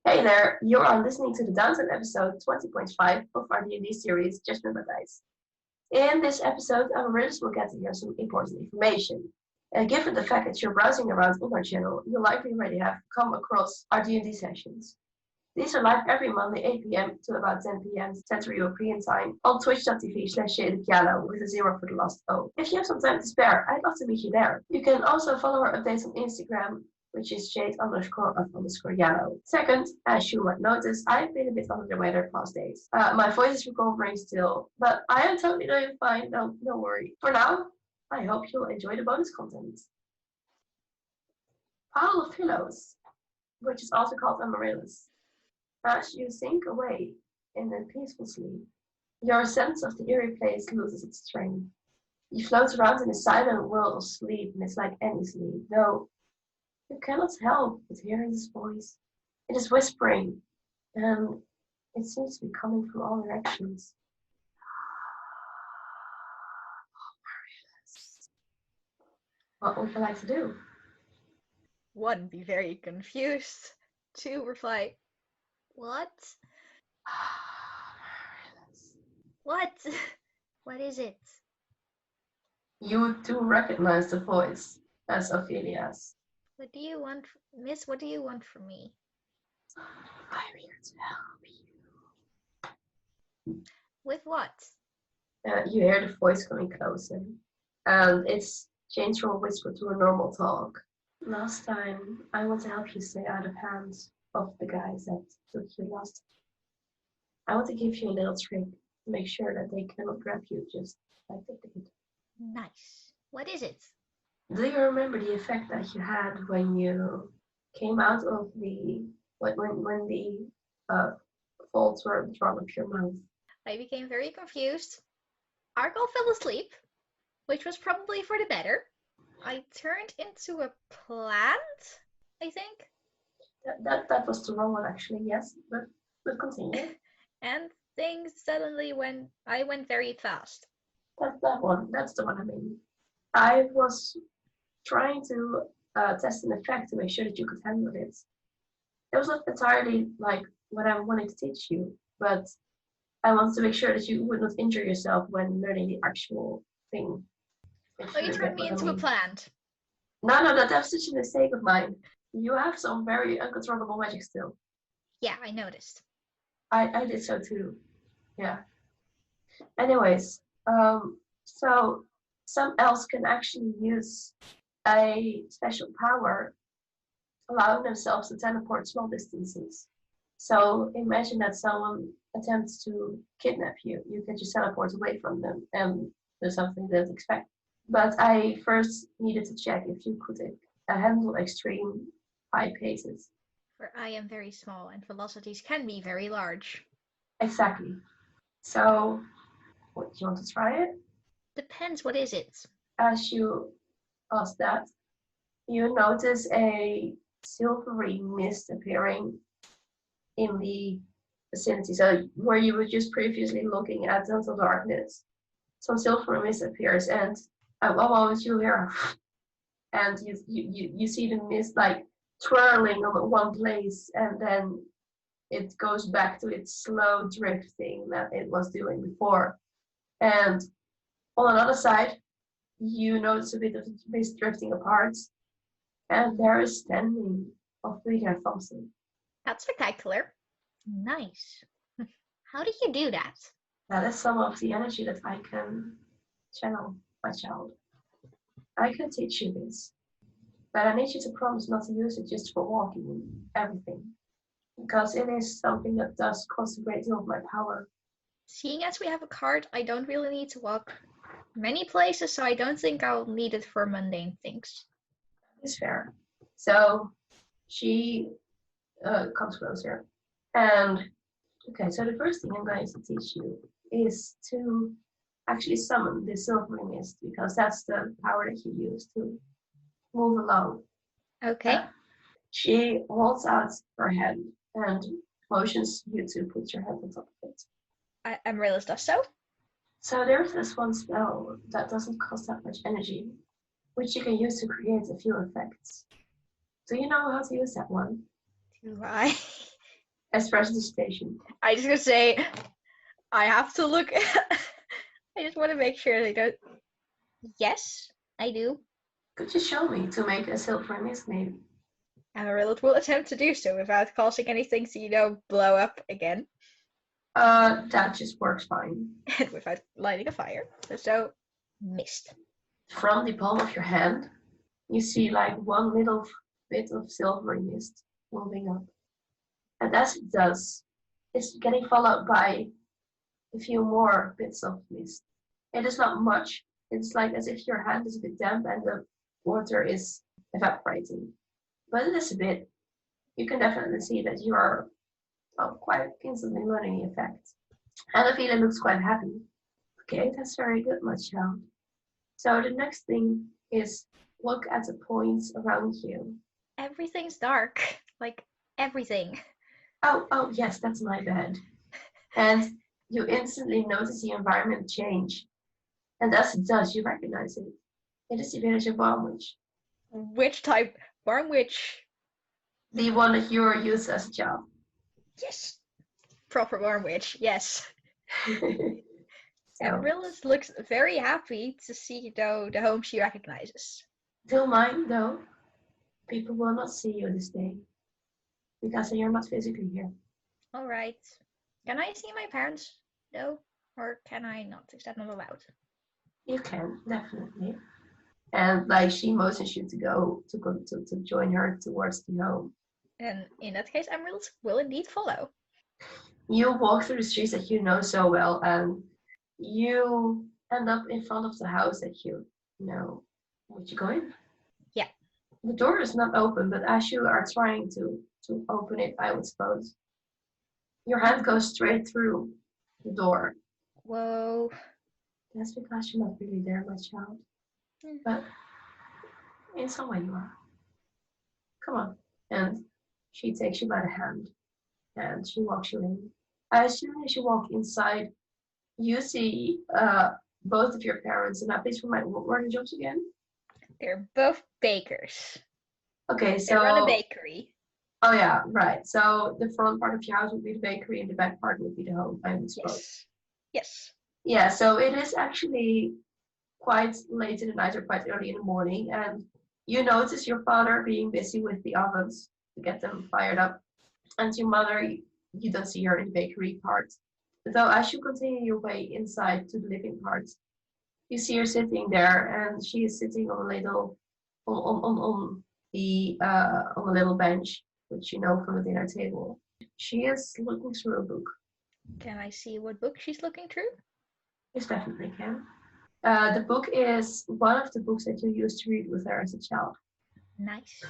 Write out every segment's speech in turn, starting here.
Hey there, you are listening to the Downtime episode 20.5 of our D&D series, Judgement. In this episode, Amaryllis will get to hear some important information. Given the fact that you're browsing around on our channel, you likely already have come across our D&D sessions. These are live every Monday, 8 p.m. to about 10 p.m. Central European Time on twitch.tv/DM Yalo with a 0 for the last O. If you have some time to spare, I'd love to meet you there. You can also follow our updates on Instagram, which is jade_of_yellow. Second, as you might notice, I've been a bit under the weather the past days. My voice is recovering still, but I am totally doing fine, don't worry. For now, I hope you'll enjoy the bonus content. Pile of Pillows, which is also called Amaryllis. As you sink away in a peaceful sleep, your sense of the eerie place loses its strength. You float around in a silent world of sleep, and it's like any sleep, though you cannot help but hearing his voice. It is whispering, and it seems to be coming from all directions. What would you like to do? 1, be very confused. 2, reply, what? What? What is it? You do recognize the voice as Ophelia's. What do you want, miss? What do you want from me? I'm here to help you. With what? You hear the voice coming closer, and it's changed from a whisper to a normal talk. Last time, I want to help you stay out of hands of the guys that took you last time. I want to give you a little trick to make sure that they cannot grab you just like they did. Nice. What is it? Do you remember the effect that you had when you came out of the when the folds were drawn up your mouth? I became very confused. Arcol fell asleep, which was probably for the better. I turned into a plant, I think. That was the wrong one, actually. Yes, but continue. And things suddenly I went very fast. That one. That's the one I mean. I was trying to test an effect to make sure that you could handle it. It was not entirely like what I wanted to teach you, but I wanted to make sure that you would not injure yourself when learning the actual thing. So you turned me into a plant. No, that's such a mistake of mine. You have some very uncontrollable magic still. Yeah, I noticed. I did so too. Yeah. Anyways, so some elves can actually use a special power, allowing themselves to teleport small distances. So imagine that someone attempts to kidnap you. You can just teleport away from them and do something they didn't expect. But I first needed to check if you could handle extreme high paces. For I am very small and velocities can be very large. Exactly. So, what, you want to try it? Depends, what is it? As you ask that, you notice a silvery mist appearing in the vicinity. So where you were just previously looking at total darkness, some silvery mist appears, and at one moment you hear, and you see the mist like twirling on one place, and then it goes back to its slow drifting that it was doing before. And on another side, you notice a bit of the mist drifting apart, and there is standing Ophelia Thompson. That's spectacular. Nice. How did you do that? That is some of the energy that I can channel, my child. I can teach you this, but I need you to promise not to use it just for walking everything, because it is something that does cost a great deal of my power. Seeing as we have a cart, I don't really need to walk many places, so I don't think I'll need it for mundane things. It's fair. So she comes closer. And okay, so the first thing I'm going to teach you is to actually summon the silvery mist, because that's the power that you use to move along. Okay. She holds out her hand and motions you to put your hand on top of it. Amaryllis does so. So there's this one spell that doesn't cost that much energy, which you can use to create a few effects. Do you know how to use that one? Do I? as far as the station. I just gonna say, I have to look. I just want to make sure they don't. Yes, I do. Could you show me to make a silver mist, maybe? Amaryllis will attempt to do so without causing anything to, blow up again. That just works fine. And without lighting a fire. So, mist. From the palm of your hand, you see like one little bit of silvery mist moving up. And as it does, it's getting followed by a few more bits of mist. It is not much. It's like as if your hand is a bit damp and the water is evaporating. But it is a bit. You can definitely see that you are quite instantly learning the effect. And the feeling looks quite happy. Okay, that's very good, my child. So the next thing is look at the points around you. Everything's dark. Like, everything. Oh, yes, that's my bad. And you instantly notice the environment change. And as it does, you recognize it. It is the village of Barnwich. Which type? Barnwich. The one that you were used as a child. Yes. Proper Barnwich, yes. So, Amaryllis looks very happy to see, though, the home she recognizes. don't mind, though. People will not see you this day. Because you're not physically here. Alright. Can I see my parents, though? Or can I not? Is that not allowed? You can, definitely. And like she motions you to go to join her towards the home. And in that case, Amaryllis will indeed follow. You walk through the streets that you know so well, and you end up in front of the house that you know. Would you go in? Yeah. The door is not open, but as you are trying to open it, I would suppose, your hand goes straight through the door. Whoa. That's because you're not really there, my child. But in some way you are. Come on. And she takes you by the hand and she walks you in. As soon as you walk inside, you see both of your parents. And now please remind me, what were the jobs again? They're both bakers. Okay, so they run a bakery. Oh yeah, right. So the front part of your house would be the bakery and the back part would be the home, I would suppose. Yes. Yeah, so it is actually quite late in the night or quite early in the morning, and you notice your father being busy with the ovens to get them fired up, and your mother, you don't see her in the bakery part. Though as you continue your way inside to the living part, you see her sitting there, and she is sitting on a little on a little bench, which you know from the dinner table. She is looking through a book. Can I see what book she's looking through? Yes, definitely can. The book is one of the books that you used to read with her as a child. Nice.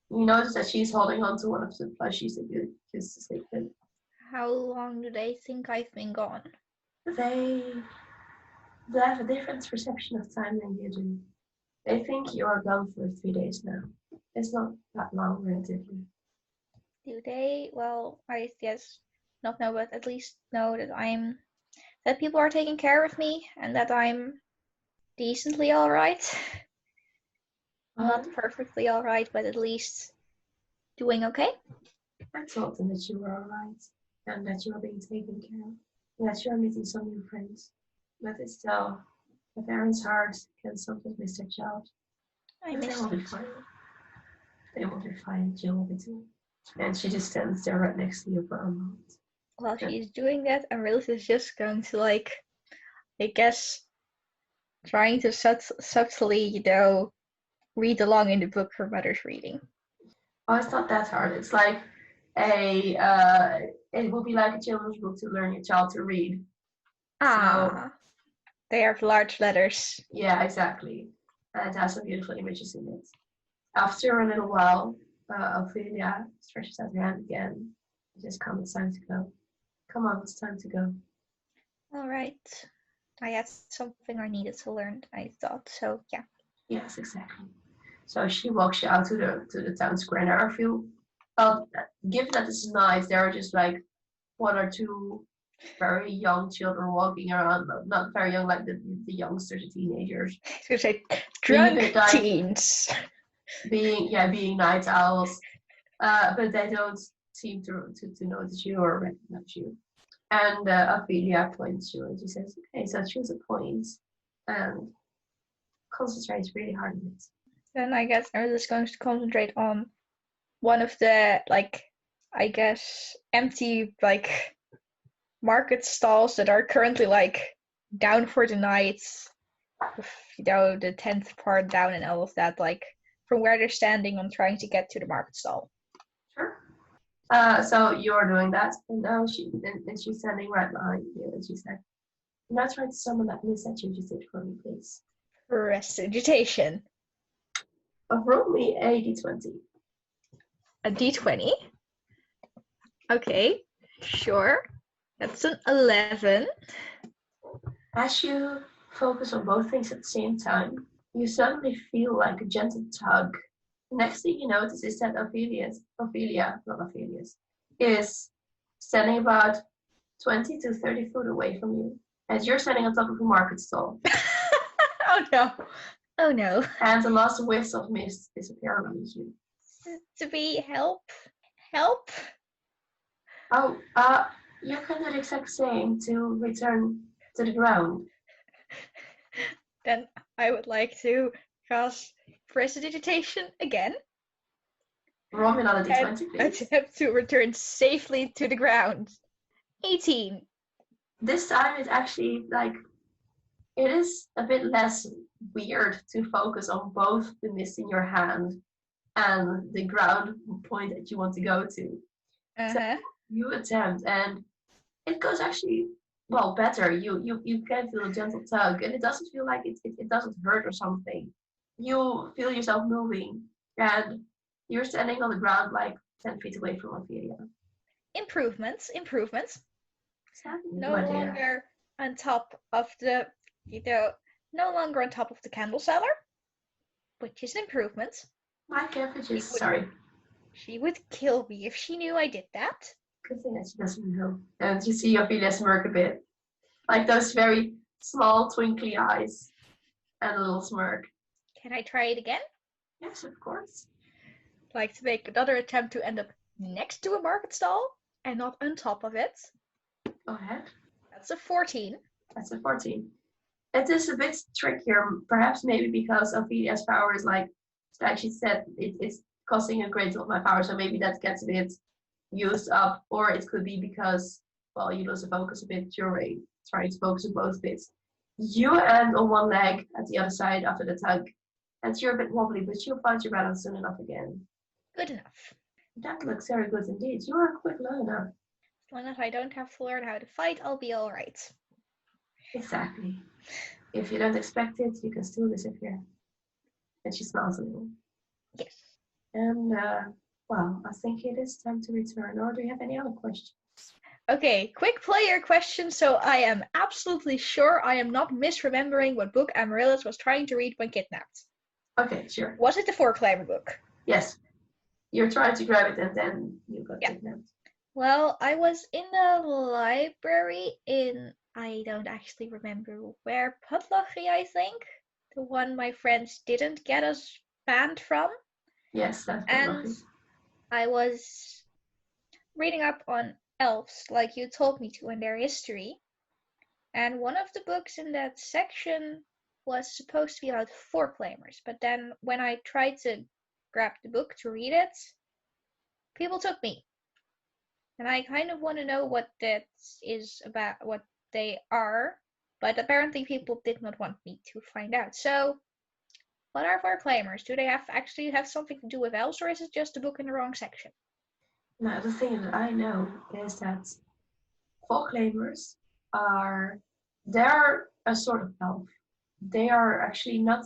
You notice that she's holding on to one of the plushies that you used to sleep with. How long do they think I've been gone? They have a different perception of time than you do. They think you are gone for 3 days now. It's not that long, relatively. Do they? Well, I guess not know, but at least know that people are taking care of me and that I'm decently alright. Not perfectly alright, but at least doing okay. I told them that you were alright and that you were being taken care of. And that you are meeting some new friends. But it's still, a parent's heart can sometimes miss their child. I miss They will be fine. They will be fine. Jill will be too. And she just stands there right next to you for a moment. While she's doing that, Amaryllis is just going to, I guess, trying to subtly, read along in the book her mother's reading. Oh, it's not that hard. It's like it will be like a children's book to learn your child to read. Ah, so, they have large letters. Yeah, exactly. And it has some beautiful images in it. After a little while, Ophelia stretches out her hand again. Just come, it's time to go. Come on, it's time to go. All right. I had something I needed to learn, I thought. So, yeah. Yes, exactly. So she walks you out to the town square. And there are a few, given that this is nice, there are just like one or two very young children walking around. Not very young, like the youngsters, the teenagers. I was going to say drunk teens. Being night owls. But they don't seem to notice you or recognize you. And Ophelia points you and she says, okay, so choose a point and concentrate really hard on it. Then I guess I'm just going to concentrate on one of the, like, I guess, empty, like, market stalls that are currently, like, down for the night. You know, the 10th part down and all of that, like, from where they're standing on trying to get to the market stall. Sure. So you're doing that, and now she's standing right behind you, and she's like, "Now try to summon that miss that you just did for me, please." Prestidigitation. Roll me a d20. A d20? Okay, sure. That's an 11. As you focus on both things at the same time, you suddenly feel like a gentle tug. The next thing you notice is that Ophelia, is standing about 20 to 30 foot away from you, as you're standing on top of a market stall. Oh no. Oh no. And the last whiffs of mist disappear around you. To be help? Help? Oh, you can do the exact same to return to the ground. Then I would like to cast Prestidigitation again. Roll me another d20, please. Attempt to return safely to the ground. 18. This time it's actually like, it is a bit less weird to focus on both the mist in your hand and the ground point that you want to go to. So you attempt, and it goes actually better. You can feel a gentle tug, and it doesn't feel like it doesn't hurt or something. You feel yourself moving, and you're standing on the ground like 10 feet away from Ophelia. Improvements. Exactly, No longer on top of the, no longer on top of the candle cellar, which is an improvement. My cabbage is sorry. She would kill me if she knew I did that. Good thing that she doesn't know. And you see Ophelia smirk a bit, like those very small twinkly eyes, and a little smirk. Can I try it again? Yes, of course. I'd like to make another attempt to end up next to a market stall and not on top of it. Go ahead. That's a 14. That's a 14. It is a bit trickier, perhaps maybe because Ophelia's power is like she said, it's costing a great deal of my power, so maybe that gets a bit used up, or it could be because, you lose the focus a bit during trying to focus on both bits. You end on one leg at the other side after the tug, and you're a bit wobbly, but you'll find your balance soon enough again. Good enough. That looks very good indeed. You are a quick learner. As long as I don't have to learn how to fight, I'll be alright. Exactly. If you don't expect it, you can still disappear. And she smiles a little. Yes. And, I think it is time to return. Or do you have any other questions? Okay, quick player question, so I am absolutely sure I am not misremembering what book Amaryllis was trying to read when kidnapped. Okay, sure. Was it the Four-Climber book? Yes. You're trying to grab it and then you got kidnapped. Well, I was in the library in, I don't actually remember where, Putlochie, I think? The one my friends didn't get us banned from. Yes, that's And I was reading up on elves, like you told me to, and their history. And one of the books in that section was supposed to be about Four-Claimers, but then when I tried to grab the book to read it, people took me. And I kind of want to know what that is about, what they are, but apparently people did not want me to find out. So, what are Four-Claimers? Do they actually have something to do with elves, or is it just a book in the wrong section? Now, the thing that I know is that Four-Claimers they're a sort of elf. They are actually not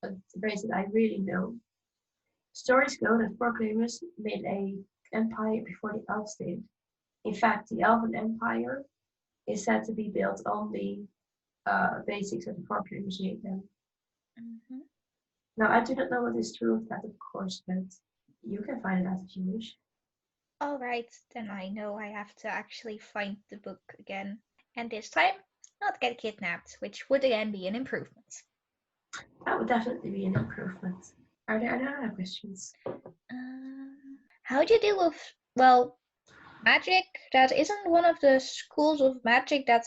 a race that I really know. Stories go that Four-Claimers made an empire before the elves did. In fact, the Elven Empire is said to be built on the basics that the Four-Claimers made them. Mm-hmm. Now, I do not know what is true of that, of course, but you can find it out if you wish. Alright, then I know I have to actually find the book again. And this time, not get kidnapped, which would again be an improvement. That would definitely be an improvement. Are there any other questions? How do you deal with, well, Magic that isn't one of the schools of magic that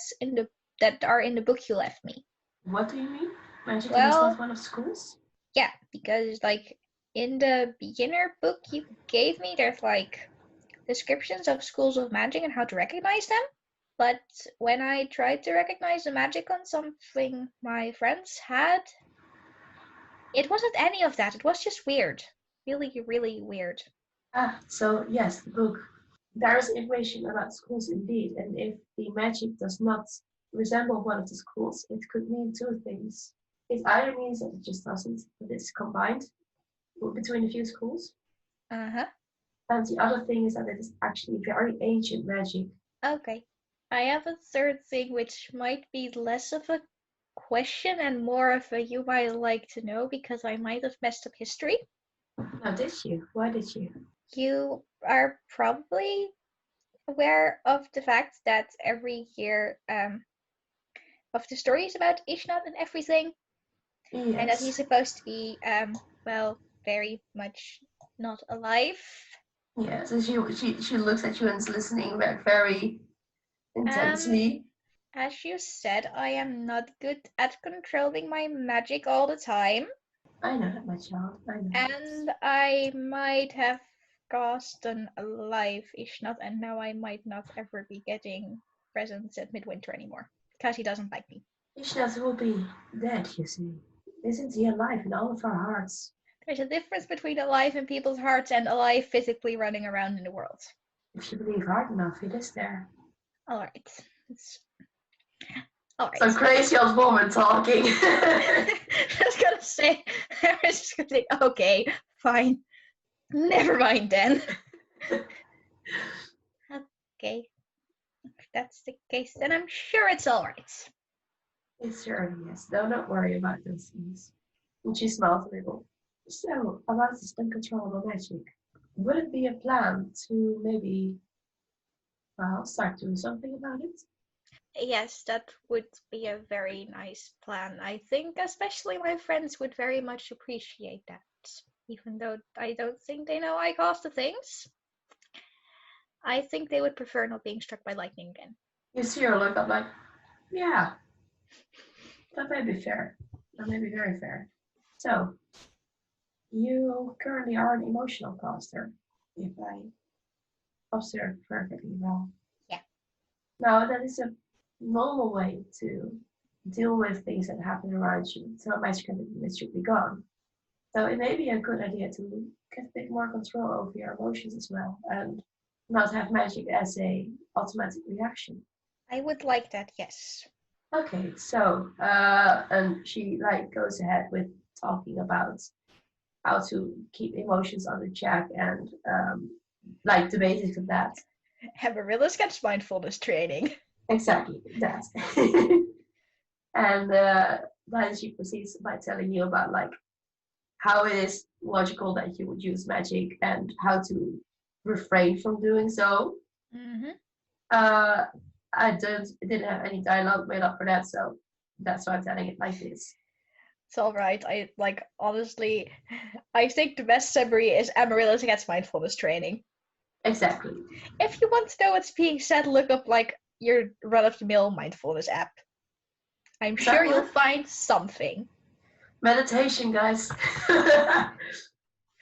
are in the book you left me. What do you mean? Magic is not Well, one of schools? yeah, because like in the beginner book you gave me, there's like descriptions of schools of magic and how to recognize them. But when I tried to recognize the magic on something my friends had, it wasn't any of that. It was just weird. Really, really weird. So yes, the book. There is information about schools indeed, and if the magic does not resemble one of the schools, it could mean two things. It either means that it just doesn't, that it's combined between a few schools, Uh-huh. and the other thing is that it is actually very ancient magic. Okay. I have a third thing which might be less of a question and more of a you might like to know because I might have messed up history. Now, did you? Why did you? You are probably aware of the fact that every year of the stories about Ishnat and everything, and that he's Yes. supposed to be well, very much not alive. Yes, and she looks at you and is listening very Um, intensely. as you said, I am not good at controlling my magic all the time, I know that, my child. I know that. and I might have caused an alive Ishnat, and now I might not ever be getting presents at Midwinter anymore because he doesn't like me. Ishnat will be dead, you see. Isn't he alive in all of our hearts? There's a difference between alive in people's hearts and alive physically running around in the world. If you believe hard enough, it is there. All right. It's... All right. Some crazy old woman talking. I was gonna say, I was just gonna say, okay, fine. Never mind then. Okay. If that's the case, then I'm sure it's all right. It's sure, yes. No, don't worry about those things. And she smiled a little. So, about this uncontrollable magic, would it be a plan to maybe, well, start doing something about it? Yes, that would be a very nice plan. I think especially my friends would very much appreciate that. Even though I don't think they know I caused the things, I think they would prefer not being struck by lightning again. You see her look up like, yeah, that may be fair. That may be very fair. So, you currently are an emotional caster, if I observe perfectly well. Yeah. Now, that is a normal way to deal with things that happen around you so magic and should be gone. So it may be a good idea to get a bit more control over your emotions as well and not have magic as a automatic reaction. I would like that, yes. Okay, so and she like goes ahead with talking about how to keep emotions under check and like the basics of that. Amaryllis gets mindfulness training. Exactly that. And then she proceeds by telling you about like how it is logical that you would use magic and how to refrain from doing so. Mm-hmm. Uh, I didn't have any dialogue made up for that, so that's why I'm telling it like this. It's all right. I like honestly, I think the best summary is Amaryllis gets mindfulness training. Exactly. If you want to know what's being said, look up like your run-of-the-mill mindfulness app. I'm sure you'll find something. Meditation, guys.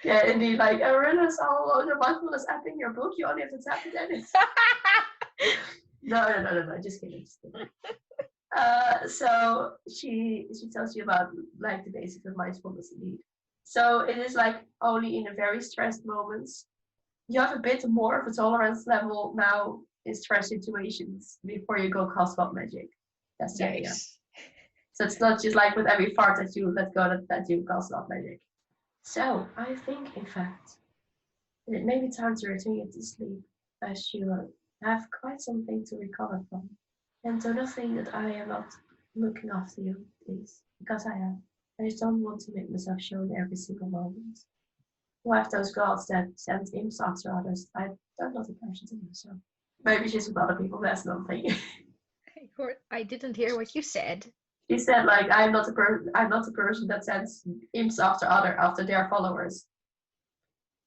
Yeah, indeed. Like, Amaryllis, I'll load a mindfulness app in your book. You only have to tap it in. No. Just kidding. Just kidding. So she tells you about like the basics of mindfulness indeed. So it is like only in a very stressed moments. You have a bit more of a tolerance level now in stress situations before you go cast spell magic. That's the idea. Nice. So it's not just like with every fart that you let go that you cast spell magic. So I think in fact it may be time to return you to sleep as you have quite something to recover from. And do not think that I am not looking after you, please, because I am. I just don't want to make myself shown every single moment. Who have those gods that send imps after others? I'm not the person to do so. Maybe she's with other people, that's nothing. I didn't hear what you said. She said like I'm not the person that sends imps after their followers.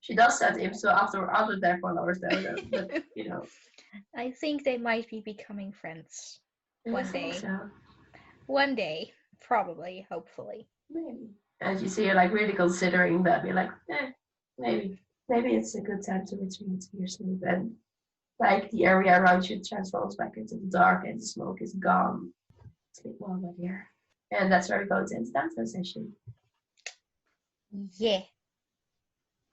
She does set him, so after their followers though, but you know. I think they might be becoming friends I one think day. so. One day, probably, hopefully. Maybe. And you see her like really considering that, be like, maybe it's a good time to return to your sleep. And like the area around you transforms back into the dark and the smoke is gone. Sleep well, my dear. And that's where we go to end the downtime session. Yeah.